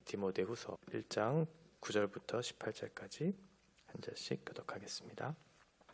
디모데후서 1장 9절부터 18절까지 한 절씩 교독하겠습니다.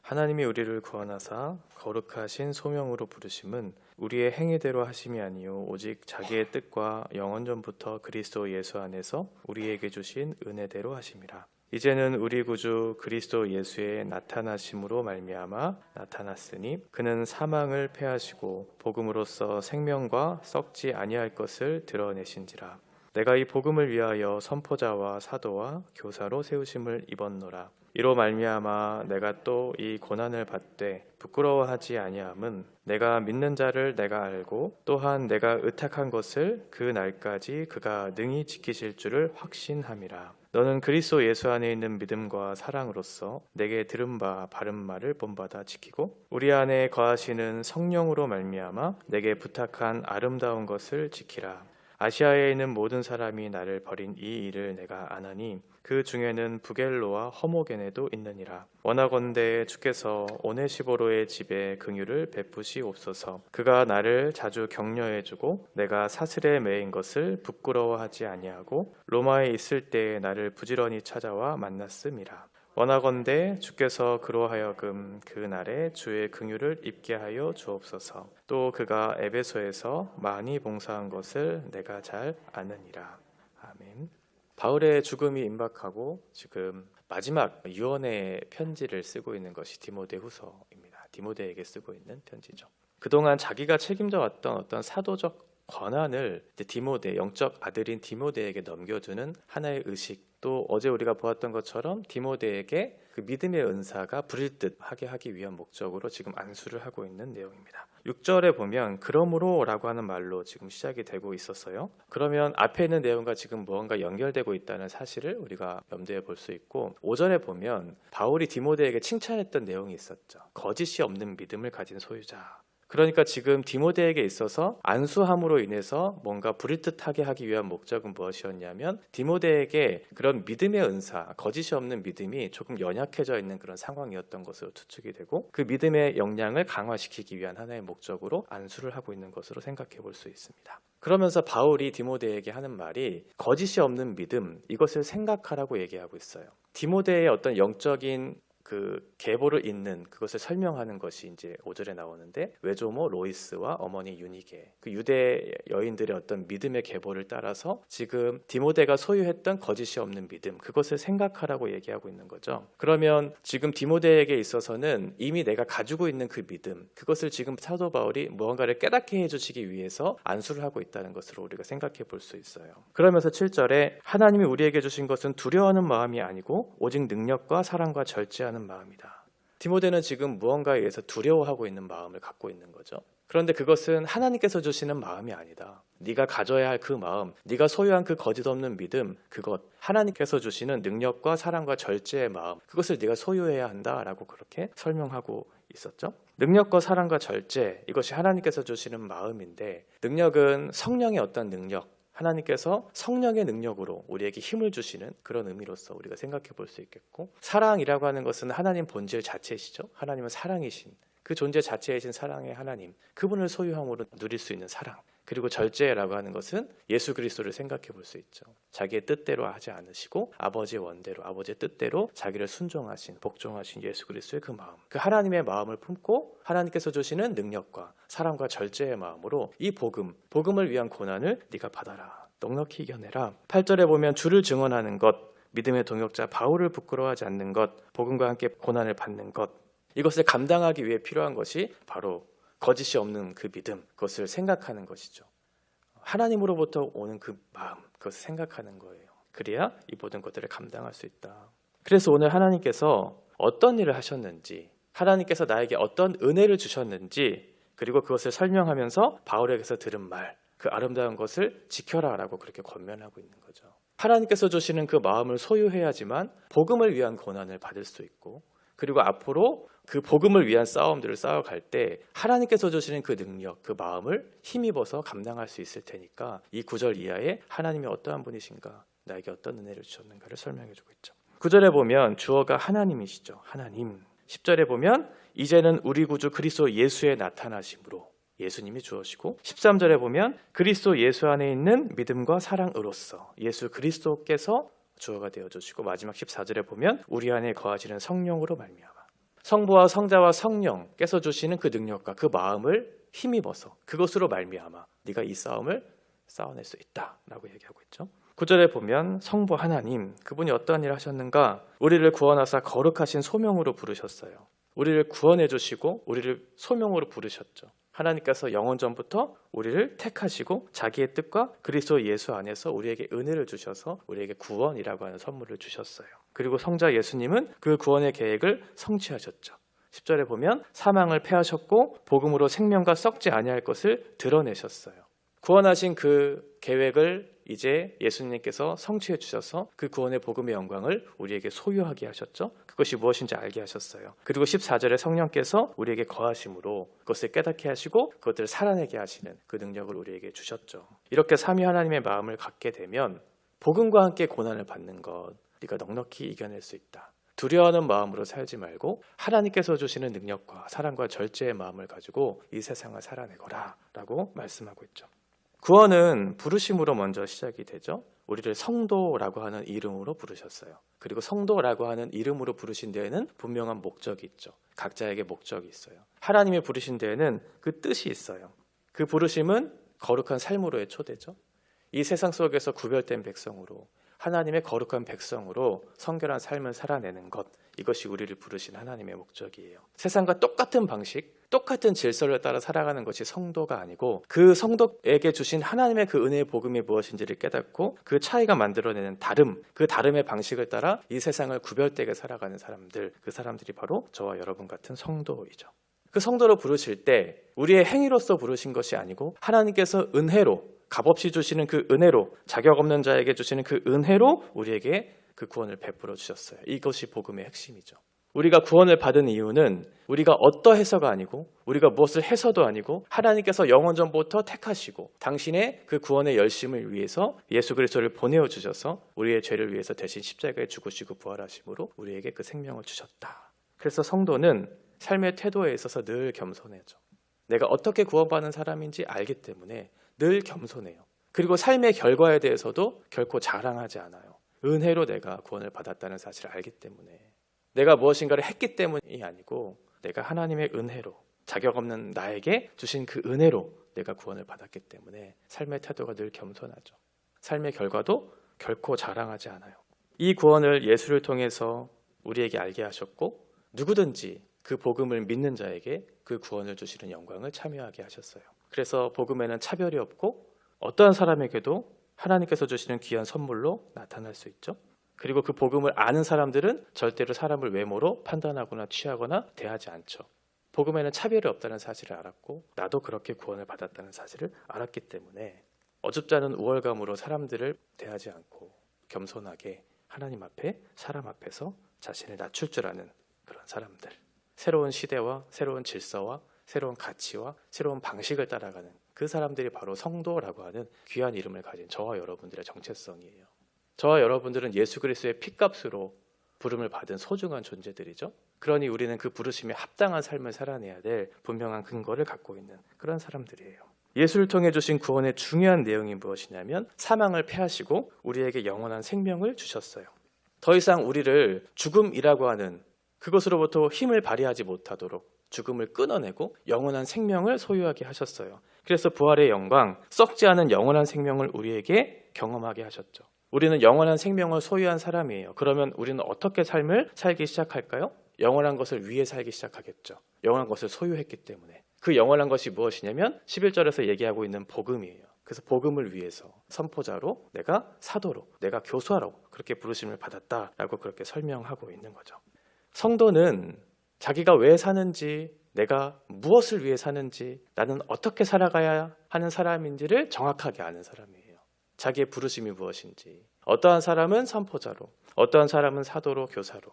하나님이 우리를 구원하사 거룩하신 소명으로 부르심은 우리의 행위대로 하심이 아니요 오직 자기의 뜻과 영원 전부터 그리스도 예수 안에서 우리에게 주신 은혜대로 하심이라. 이제는 우리 구주 그리스도 예수의 나타나심으로 말미암아 나타났으니 그는 사망을 패하시고 복음으로써 생명과 썩지 아니할 것을 드러내신지라. 내가 이 복음을 위하여 선포자와 사도와 교사로 세우심을 입었노라. 이로 말미암아 내가 또 이 고난을 받되 부끄러워하지 아니함은 내가 믿는 자를 내가 알고 또한 내가 의탁한 것을 그 날까지 그가 능히 지키실 줄을 확신함이라. 너는 그리스도 예수 안에 있는 믿음과 사랑으로서 내게 들은 바 바른 말을 본받아 지키고 우리 안에 거하시는 성령으로 말미암아 내게 부탁한 아름다운 것을 지키라. 아시아에 있는 모든 사람이 나를 버린 이 일을 내가 아나니 그 중에는 부겔로와 허모게네도 있느니라. 원하건대 주께서 오네시보로의 집에 긍휼을 베푸시옵소서. 그가 나를 자주 격려해주고 내가 사슬에 매인 것을 부끄러워하지 아니하고 로마에 있을 때에 나를 부지런히 찾아와 만났음이라. 원하건대 주께서 그로 하여금 그 날에 주의 긍휼을 입게 하여 주옵소서. 또 그가 에베소에서 많이 봉사한 것을 내가 잘 아느니라. 아멘. 바울의 죽음이 임박하고 지금 마지막 유언의 편지를 쓰고 있는 것이 디모데후서입니다. 디모데에게 쓰고 있는 편지죠. 그동안 자기가 책임져 왔던 어떤 사도적 권한을 디모데, 영적 아들인 디모데에게 넘겨주는 하나의 의식, 또 어제 우리가 보았던 것처럼 디모데에게 그 믿음의 은사가 부릴 듯 하게 하기 위한 목적으로 지금 안수를 하고 있는 내용입니다. 6절에 보면 그러므로 라고 하는 말로 지금 시작이 되고 있었어요. 그러면 앞에 있는 내용과 지금 무언가 연결되고 있다는 사실을 우리가 염두에 볼 수 있고 5절에 보면 바울이 디모데에게 칭찬했던 내용이 있었죠. 거짓이 없는 믿음을 가진 소유자. 그러니까 지금 디모데에게 있어서 안수함으로 인해서 뭔가 부릴 듯하게 하기 위한 목적은 무엇이었냐면 디모데에게 그런 믿음의 은사, 거짓이 없는 믿음이 조금 연약해져 있는 그런 상황이었던 것으로 추측이 되고 그 믿음의 역량을 강화시키기 위한 하나의 목적으로 안수를 하고 있는 것으로 생각해 볼 수 있습니다. 그러면서 바울이 디모데에게 하는 말이 거짓이 없는 믿음, 이것을 생각하라고 얘기하고 있어요. 디모데의 어떤 영적인 그 계보를 잇는 그것을 설명하는 것이 이제 5절에 나오는데 외조모 로이스와 어머니 유니게 그 유대 여인들의 어떤 믿음의 계보를 따라서 지금 디모데가 소유했던 거짓이 없는 믿음 그것을 생각하라고 얘기하고 있는 거죠. 그러면 지금 디모데에게 있어서는 이미 내가 가지고 있는 그 믿음 그것을 지금 사도 바울이 무언가를 깨닫게 해주시기 위해서 안수를 하고 있다는 것으로 우리가 생각해 볼 수 있어요. 그러면서 7절에 하나님이 우리에게 주신 것은 두려워하는 마음이 아니고 오직 능력과 사랑과 절제하는 마음이다. 디모데는 지금 무언가에 의해서 두려워하고 있는 마음을 갖고 있는 거죠. 그런데 그것은 하나님께서 주시는 마음이 아니다. 네가 가져야 할 그 마음, 네가 소유한 그 거짓 없는 믿음, 그것 하나님께서 주시는 능력과 사랑과 절제의 마음, 그것을 네가 소유해야 한다라고 그렇게 설명하고 있었죠. 능력과 사랑과 절제, 이것이 하나님께서 주시는 마음인데 능력은 성령의 어떤 능력, 하나님께서 성령의 능력으로 우리에게 힘을 주시는 그런 의미로서 우리가 생각해 볼 수 있겠고 사랑이라고 하는 것은 하나님 본질 자체이시죠. 하나님은 사랑이신 그 존재 자체이신 사랑의 하나님 그분을 소유함으로 누릴 수 있는 사랑 그리고 절제라고 하는 것은 예수 그리스도를 생각해 볼 수 있죠. 자기의 뜻대로 하지 않으시고 아버지의 원대로 아버지의 뜻대로 자기를 순종하신 복종하신 예수 그리스도의 그 마음 그 하나님의 마음을 품고 하나님께서 주시는 능력과 사랑과 절제의 마음으로 이 복음을 위한 고난을 네가 받아라. 넉넉히 이겨내라. 8절에 보면 주를 증언하는 것 믿음의 동역자 바울을 부끄러워하지 않는 것 복음과 함께 고난을 받는 것 이것을 감당하기 위해 필요한 것이 바로 거짓이 없는 그 믿음, 그것을 생각하는 것이죠. 하나님으로부터 오는 그 마음, 그것을 생각하는 거예요. 그래야 이 모든 것들을 감당할 수 있다. 그래서 오늘 하나님께서 어떤 일을 하셨는지, 하나님께서 나에게 어떤 은혜를 주셨는지, 그리고 그것을 설명하면서 바울에게서 들은 말, 그 아름다운 것을 지켜라라고 그렇게 권면하고 있는 거죠. 하나님께서 주시는 그 마음을 소유해야지만 복음을 위한 고난을 받을 수 있고 그리고 앞으로 그 복음을 위한 싸움들을 싸워갈 때 하나님께서 주시는 그 능력, 그 마음을 힘입어서 감당할 수 있을 테니까 이 9절 이하에 하나님이 어떠한 분이신가, 나에게 어떤 은혜를 주셨는가를 설명해주고 있죠. 9절에 보면 주어가 하나님이시죠. 하나님. 10절에 보면 이제는 우리 구주 그리스도 예수의 나타나심으로 예수님이 주어지고 13절에 보면 그리스도 예수 안에 있는 믿음과 사랑으로서 예수 그리스도께서 주어가 되어주시고 마지막 14절에 보면 우리 안에 거하시는 성령으로 말미암아 성부와 성자와 성령께서 주시는 그 능력과 그 마음을 힘입어서 그것으로 말미암아 네가 이 싸움을 싸워낼 수 있다라고 얘기하고 있죠. 9절에 보면 성부 하나님 그분이 어떠한 일을 하셨는가? 우리를 구원하사 거룩하신 소명으로 부르셨어요. 우리를 구원해 주시고 우리를 소명으로 부르셨죠. 하나님께서 영원 전부터 우리를 택하시고 자기의 뜻과 그리스도 예수 안에서 우리에게 은혜를 주셔서 우리에게 구원이라고 하는 선물을 주셨어요. 그리고 성자 예수님은 그 구원의 계획을 성취하셨죠. 10절에 보면 사망을 패하셨고 복음으로 생명과 썩지 아니할 것을 드러내셨어요. 구원하신 그 계획을 이제 예수님께서 성취해 주셔서 그 구원의 복음의 영광을 우리에게 소유하게 하셨죠. 그것이 무엇인지 알게 하셨어요. 그리고 14절에 성령께서 우리에게 거하심으로 그것을 깨닫게 하시고 그것들을 살아내게 하시는 그 능력을 우리에게 주셨죠. 이렇게 삼위 하나님의 마음을 갖게 되면 복음과 함께 고난을 받는 것 우리가 넉넉히 이겨낼 수 있다. 두려워하는 마음으로 살지 말고 하나님께서 주시는 능력과 사랑과 절제의 마음을 가지고 이 세상을 살아내거라 라고 말씀하고 있죠. 구원은 부르심으로 먼저 시작이 되죠. 우리를 성도라고 하는 이름으로 부르셨어요. 그리고 성도라고 하는 이름으로 부르신 데에는 분명한 목적이 있죠. 각자에게 목적이 있어요. 하나님이 부르신 데에는 그 뜻이 있어요. 그 부르심은 거룩한 삶으로의 초대죠. 이 세상 속에서 구별된 백성으로 하나님의 거룩한 백성으로 성결한 삶을 살아내는 것, 이것이 우리를 부르신 하나님의 목적이에요. 세상과 똑같은 방식, 똑같은 질서를 따라 살아가는 것이 성도가 아니고 그 성도에게 주신 하나님의 그 은혜의 복음이 무엇인지를 깨닫고 그 차이가 만들어내는 다름, 그 다름의 방식을 따라 이 세상을 구별되게 살아가는 사람들, 그 사람들이 바로 저와 여러분 같은 성도이죠. 그 성도로 부르실 때 우리의 행위로서 부르신 것이 아니고 하나님께서 은혜로 값없이 주시는 그 은혜로 자격 없는 자에게 주시는 그 은혜로 우리에게 그 구원을 베풀어 주셨어요. 이것이 복음의 핵심이죠. 우리가 구원을 받은 이유는 우리가 어떠해서가 아니고 우리가 무엇을 해서도 아니고 하나님께서 영원 전부터 택하시고 당신의 그 구원의 열심을 위해서 예수 그리스도를 보내어 주셔서 우리의 죄를 위해서 대신 십자가에 죽으시고 부활하심으로 우리에게 그 생명을 주셨다. 그래서 성도는 삶의 태도에 있어서 늘 겸손해져. 내가 어떻게 구원받는 사람인지 알기 때문에 늘 겸손해요. 그리고 삶의 결과에 대해서도 결코 자랑하지 않아요. 은혜로 내가 구원을 받았다는 사실을 알기 때문에 내가 무엇인가를 했기 때문이 아니고 내가 하나님의 은혜로 자격 없는 나에게 주신 그 은혜로 내가 구원을 받았기 때문에 삶의 태도가 늘 겸손하죠. 삶의 결과도 결코 자랑하지 않아요. 이 구원을 예수를 통해서 우리에게 알게 하셨고 누구든지 그 복음을 믿는 자에게 그 구원을 주시는 영광을 참여하게 하셨어요. 그래서 복음에는 차별이 없고 어떠한 사람에게도 하나님께서 주시는 귀한 선물로 나타날 수 있죠. 그리고 그 복음을 아는 사람들은 절대로 사람을 외모로 판단하거나 취하거나 대하지 않죠. 복음에는 차별이 없다는 사실을 알았고 나도 그렇게 구원을 받았다는 사실을 알았기 때문에 어줍지 않은 우월감으로 사람들을 대하지 않고 겸손하게 하나님 앞에 사람 앞에서 자신을 낮출 줄 아는 그런 사람들. 새로운 시대와 새로운 질서와 새로운 가치와 새로운 방식을 따라가는 그 사람들이 바로 성도라고 하는 귀한 이름을 가진 저와 여러분들의 정체성이에요. 저와 여러분들은 예수 그리스도의 핏값으로 부름을 받은 소중한 존재들이죠. 그러니 우리는 그 부르심에 합당한 삶을 살아내야 될 분명한 근거를 갖고 있는 그런 사람들이에요. 예수를 통해 주신 구원의 중요한 내용이 무엇이냐면 사망을 패하시고 우리에게 영원한 생명을 주셨어요. 더 이상 우리를 죽음이라고 하는 그것으로부터 힘을 발휘하지 못하도록 죽음을 끊어내고 영원한 생명을 소유하게 하셨어요. 그래서 부활의 영광, 썩지 않은 영원한 생명을 우리에게 경험하게 하셨죠. 우리는 영원한 생명을 소유한 사람이에요. 그러면 우리는 어떻게 삶을 살기 시작할까요? 영원한 것을 위해 살기 시작하겠죠. 영원한 것을 소유했기 때문에. 그 영원한 것이 무엇이냐면 11절에서 얘기하고 있는 복음이에요. 그래서 복음을 위해서 선포자로 내가 사도로 내가 교수하러 그렇게 부르심을 받았다라고 그렇게 설명하고 있는 거죠. 성도는 자기가 왜 사는지, 내가 무엇을 위해 사는지, 나는 어떻게 살아가야 하는 사람인지를 정확하게 아는 사람이에요. 자기의 부르심이 무엇인지. 어떠한 사람은 선포자로, 어떠한 사람은 사도로, 교사로.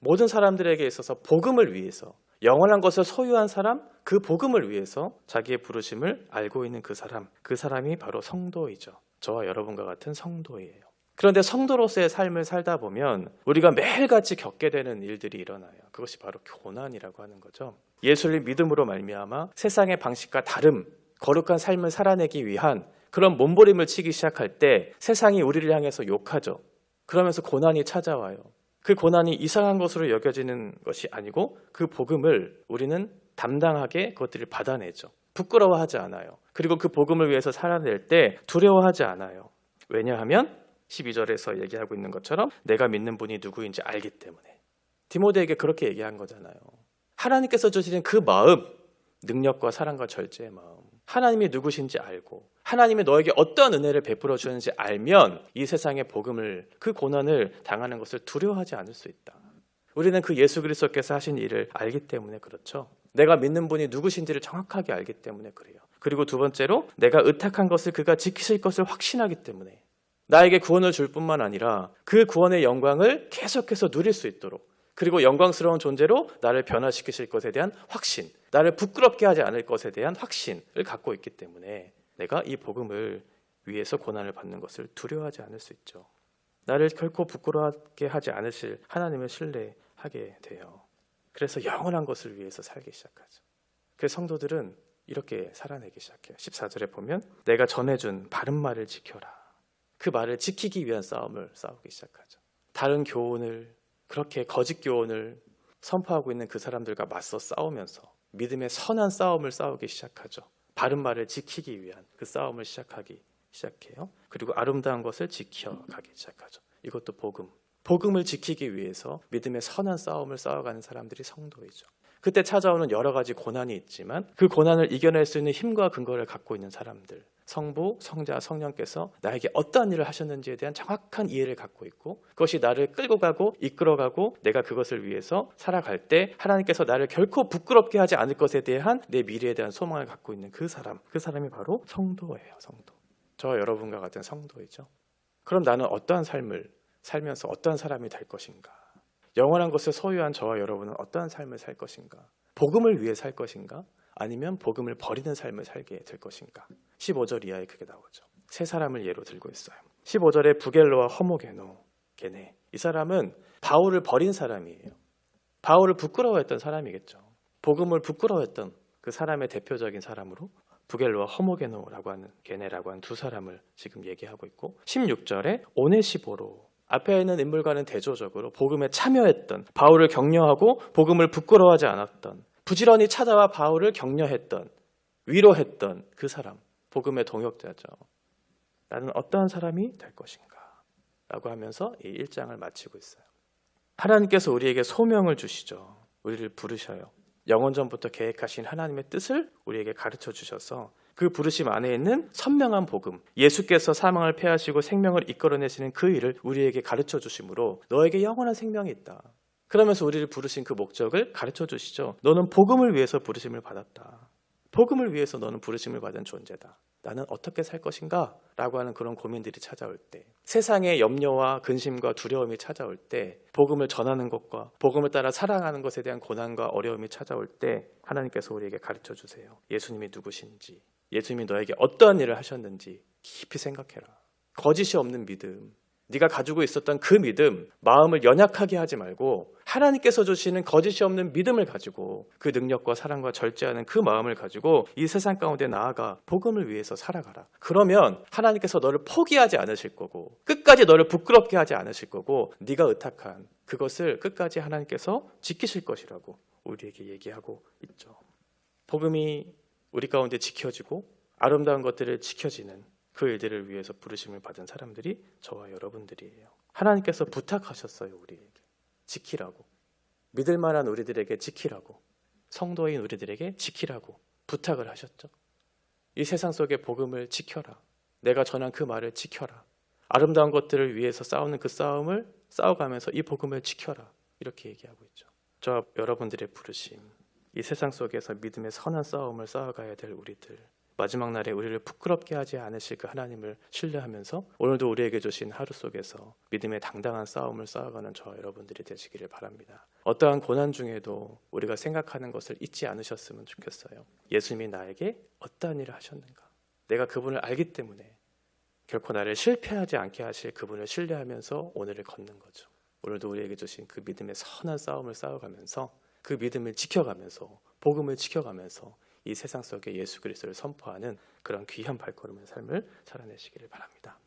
모든 사람들에게 있어서 복음을 위해서, 영원한 것을 소유한 사람, 그 복음을 위해서 자기의 부르심을 알고 있는 그 사람이 바로 성도이죠. 저와 여러분과 같은 성도예요. 그런데 성도로서의 삶을 살다 보면 우리가 매일같이 겪게 되는 일들이 일어나요. 그것이 바로 고난이라고 하는 거죠. 예수를 믿음으로 말미암아 세상의 방식과 다름, 거룩한 삶을 살아내기 위한 그런 몸부림을 치기 시작할 때 세상이 우리를 향해서 욕하죠. 그러면서 고난이 찾아와요. 그 고난이 이상한 것으로 여겨지는 것이 아니고 그 복음을 우리는 담당하게 그것들을 받아내죠. 부끄러워하지 않아요. 그리고 그 복음을 위해서 살아낼 때 두려워하지 않아요. 왜냐하면 12절에서 얘기하고 있는 것처럼 내가 믿는 분이 누구인지 알기 때문에. 디모데에게 그렇게 얘기한 거잖아요. 하나님께서 주시는 그 마음, 능력과 사랑과 절제의 마음, 하나님이 누구신지 알고 하나님이 너에게 어떤 은혜를 베풀어 주는지 알면 이 세상의 복음을, 그 고난을 당하는 것을 두려워하지 않을 수 있다. 우리는 그 예수 그리스도께서 하신 일을 알기 때문에 그렇죠. 내가 믿는 분이 누구신지를 정확하게 알기 때문에 그래요. 그리고 두 번째로 내가 의탁한 것을 그가 지키실 것을 확신하기 때문에 나에게 구원을 줄 뿐만 아니라 그 구원의 영광을 계속해서 누릴 수 있도록, 그리고 영광스러운 존재로 나를 변화시키실 것에 대한 확신, 나를 부끄럽게 하지 않을 것에 대한 확신을 갖고 있기 때문에 내가 이 복음을 위해서 고난을 받는 것을 두려워하지 않을 수 있죠. 나를 결코 부끄러워하게 하지 않으실 하나님을 신뢰하게 돼요. 그래서 영원한 것을 위해서 살기 시작하죠. 그래서 성도들은 이렇게 살아내기 시작해요. 14절에 보면 내가 전해준 바른 말을 지켜라. 그 말을 지키기 위한 싸움을 싸우기 시작하죠. 다른 교훈을, 그렇게 거짓 교훈을 선포하고 있는 그 사람들과 맞서 싸우면서 믿음의 선한 싸움을 싸우기 시작하죠. 바른 말을 지키기 위한 그 싸움을 시작해요. 그리고 아름다운 것을 지켜가기 시작하죠. 이것도 복음을 지키기 위해서 믿음의 선한 싸움을 싸워가는 사람들이 성도이죠. 그때 찾아오는 여러 가지 고난이 있지만 그 고난을 이겨낼 수 있는 힘과 근거를 갖고 있는 사람들, 성부, 성자, 성령께서 나에게 어떠한 일을 하셨는지에 대한 정확한 이해를 갖고 있고 그것이 나를 끌고 가고 이끌어가고 내가 그것을 위해서 살아갈 때 하나님께서 나를 결코 부끄럽게 하지 않을 것에 대한 내 미래에 대한 소망을 갖고 있는 그 사람이 바로 성도예요. 성도. 저와 여러분과 같은 성도이죠. 그럼 나는 어떠한 삶을 살면서 어떠한 사람이 될 것인가? 영원한 것을 소유한 저와 여러분은 어떠한 삶을 살 것인가? 복음을 위해 살 것인가? 아니면 복음을 버리는 삶을 살게 될 것인가? 15절 이하에 그게 나오죠. 세 사람을 예로 들고 있어요. 15절에 부겔로와 게네. 이 사람은 바울을 버린 사람이에요. 바울을 부끄러워했던 사람이겠죠. 복음을 부끄러워했던 그 사람의 대표적인 사람으로 부겔로와 게네라고 하는 두 사람을 지금 얘기하고 있고 16절에 오네시보로 앞에 있는 인물과는 대조적으로 복음에 참여했던, 바울을 격려하고 복음을 부끄러워하지 않았던, 부지런히 찾아와 바울을 격려했던, 위로했던 그 사람, 복음의 동역자죠. 나는 어떠한 사람이 될 것인가? 라고 하면서 이 1장을 마치고 있어요. 하나님께서 우리에게 소명을 주시죠. 우리를 부르셔요. 영원전부터 계획하신 하나님의 뜻을 우리에게 가르쳐 주셔서 그 부르심 안에 있는 선명한 복음, 예수께서 사망을 패하시고 생명을 이끌어내시는 그 일을 우리에게 가르쳐 주심으로 너에게 영원한 생명이 있다. 그러면서 우리를 부르신 그 목적을 가르쳐 주시죠. 너는 복음을 위해서 부르심을 받았다. 복음을 위해서 너는 부르심을 받은 존재다. 나는 어떻게 살 것인가? 라고 하는 그런 고민들이 찾아올 때, 세상의 염려와 근심과 두려움이 찾아올 때, 복음을 전하는 것과 복음을 따라 살아가는 것에 대한 고난과 어려움이 찾아올 때 하나님께서 우리에게 가르쳐 주세요. 예수님이 누구신지, 예수님이 너에게 어떠한 일을 하셨는지 깊이 생각해라. 거짓이 없는 믿음, 네가 가지고 있었던 그 믿음, 마음을 연약하게 하지 말고 하나님께서 주시는 거짓이 없는 믿음을 가지고 그 능력과 사랑과 절제하는 그 마음을 가지고 이 세상 가운데 나아가 복음을 위해서 살아가라. 그러면 하나님께서 너를 포기하지 않으실 거고 끝까지 너를 부끄럽게 하지 않으실 거고 네가 의탁한 그것을 끝까지 하나님께서 지키실 것이라고 우리에게 얘기하고 있죠. 복음이 우리 가운데 지켜지고 아름다운 것들을 지켜지는 그 일들을 위해서 부르심을 받은 사람들이 저와 여러분들이에요. 하나님께서 부탁하셨어요. 우리에게 지키라고, 믿을 만한 우리들에게 지키라고, 성도인 우리들에게 지키라고 부탁을 하셨죠. 이 세상 속의 복음을 지켜라. 내가 전한 그 말을 지켜라. 아름다운 것들을 위해서 싸우는 그 싸움을 싸워가면서 이 복음을 지켜라. 이렇게 얘기하고 있죠. 저와 여러분들의 부르심, 이 세상 속에서 믿음의 선한 싸움을 싸워가야 될 우리들, 마지막 날에 우리를 부끄럽게 하지 않으실 그 하나님을 신뢰하면서 오늘도 우리에게 주신 하루 속에서 믿음의 당당한 싸움을 싸워가는 저와 여러분들이 되시기를 바랍니다. 어떠한 고난 중에도 우리가 생각하는 것을 잊지 않으셨으면 좋겠어요. 예수님이 나에게 어떠한 일을 하셨는가? 내가 그분을 알기 때문에 결코 나를 실패하지 않게 하실 그분을 신뢰하면서 오늘을 걷는 거죠. 오늘도 우리에게 주신 그 믿음의 선한 싸움을 싸워가면서 그 믿음을 지켜가면서 복음을 지켜가면서 이 세상 속에 예수 그리스도를 선포하는 그런 귀한 발걸음의 삶을 살아내시기를 바랍니다.